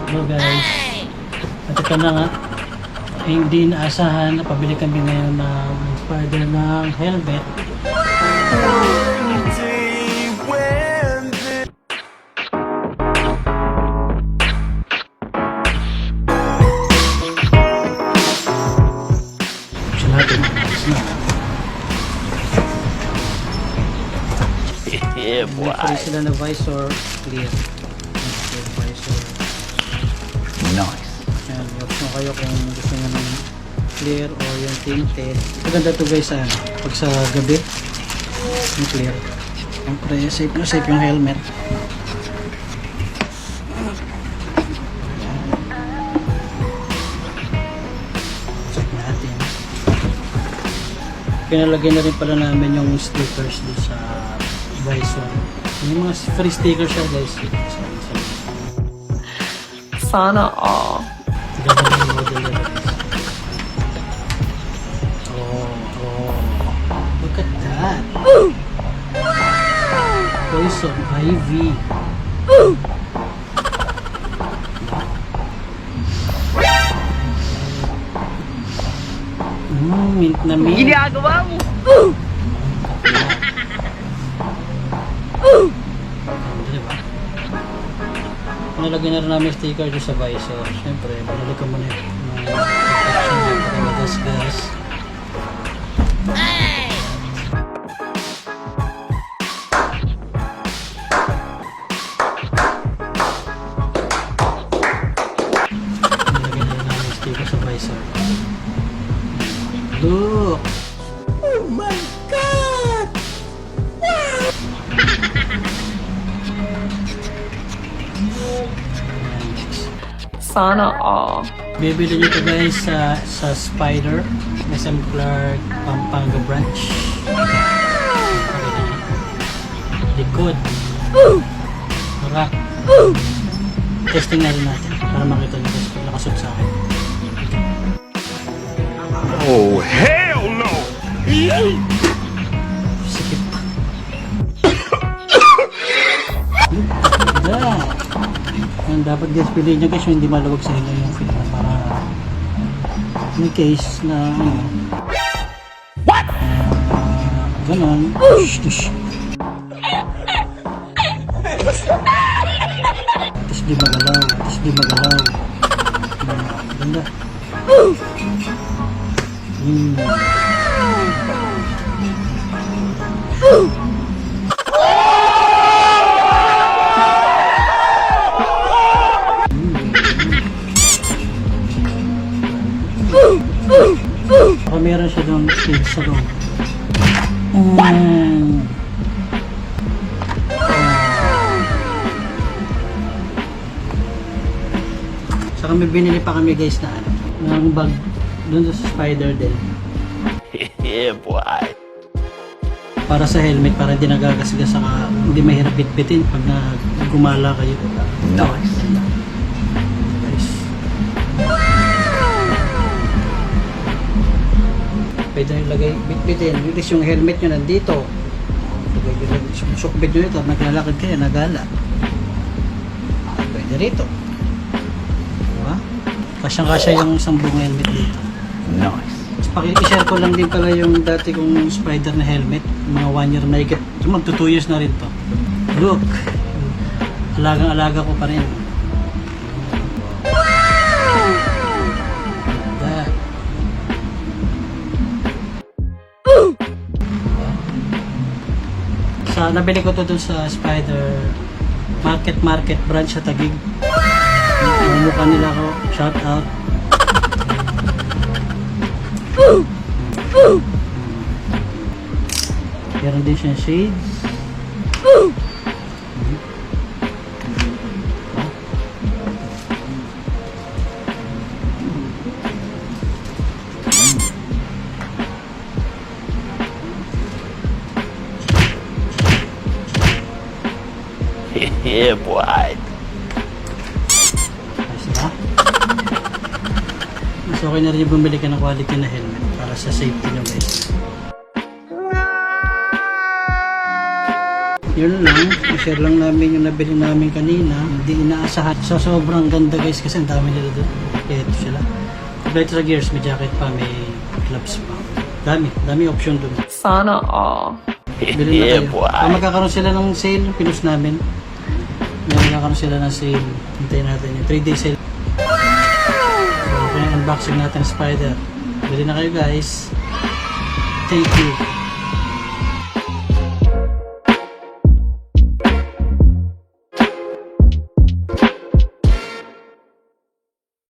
Hello guys. At ito na nga, hindi naasahan na pabili kami ngayon ng SPYDER ng helmet. Buksan natin. Yeah, boy. May sila na visor clear. Visor. Nice. Yan, i-option kayo kung gusto nyo ng clear o yung tinted. Maganda to guys pag sa gabi yung clear. Siyempre safe na safe yung helmet. Check natin. Pinalagay na rin pala namin yung stickers doon sa visor. Yung mga free stickers siya guys. Sana all. Ganda ng model na guys. Oh. Look at that. Poison Ivy. Mint na mint. Ginagawa mo. Diba? Nalagyan na rin namin sticker doon sa visor. Siyempre, binalik ko muna yung protection niya para magasgas. Nalagyan na rin namin sticker sa visor. Look! Oh my God! Sana all. Bibili nyo ito guys sa SPYDER, SM Clark, Pampanga branch. Likod. Tara. Testing na rin natin para makita nyo guys pag nakasuot sa akin. Oh, hell no! Sikip. Ganda. Yan, dapat guys piliin nyo guys yung hindi maluwag sa inyo yung film para in case na ganon. Tapos di magalaw. Ganda. Baka meron siya doon speed sa loob. Saka may binili pa kami guys na ng bag doon sa SPYDER din. Yeah, boy. Para sa helmet, para hindi nagagasgas, saka hindi mahirap bitbitin pag gumala kayo. Nice. Guys. Pwede ilagay bitbitin. At least yung helmet nyo nandito. Sukbit nyo ito, naglalakad kayo, nagala. Pwede rito. Diba? Kasyang-kasya yung isang buong helmet dito. Nice. I-share ko lang din pala yung dati kong SPYDER na helmet. Mga 1 year na higit. Magto 2 years na rin to. Look. Alagang-alaga ko pa rin. Ganda. Nabili ko to dun sa SPYDER Market branch sa Taguig. Mukha nila ako. Shout out. Meron din siyang shades. Yeah, boy. Ayos ba? Mas okay na rin yung bumili ka ng quality na helmet para sa safety nyo guys. Yun lang, i-share lang namin yung nabili namin kanina. Hindi inaasahan. So sobrang ganda guys kasi ang dami nila doon. Ito sila. Kompleto sa gears, may jacket pa, may gloves pa. Dami option doon. Sana all. Bili na Yeah, kayo. boy. Kung magkakaroon sila ng sale, yung pinost namin. Magkakaroon sila ng sale. Hintayin natin yung 3-day sale. So, kaya unboxing natin ng Spider. Bili na kayo guys. Thank you.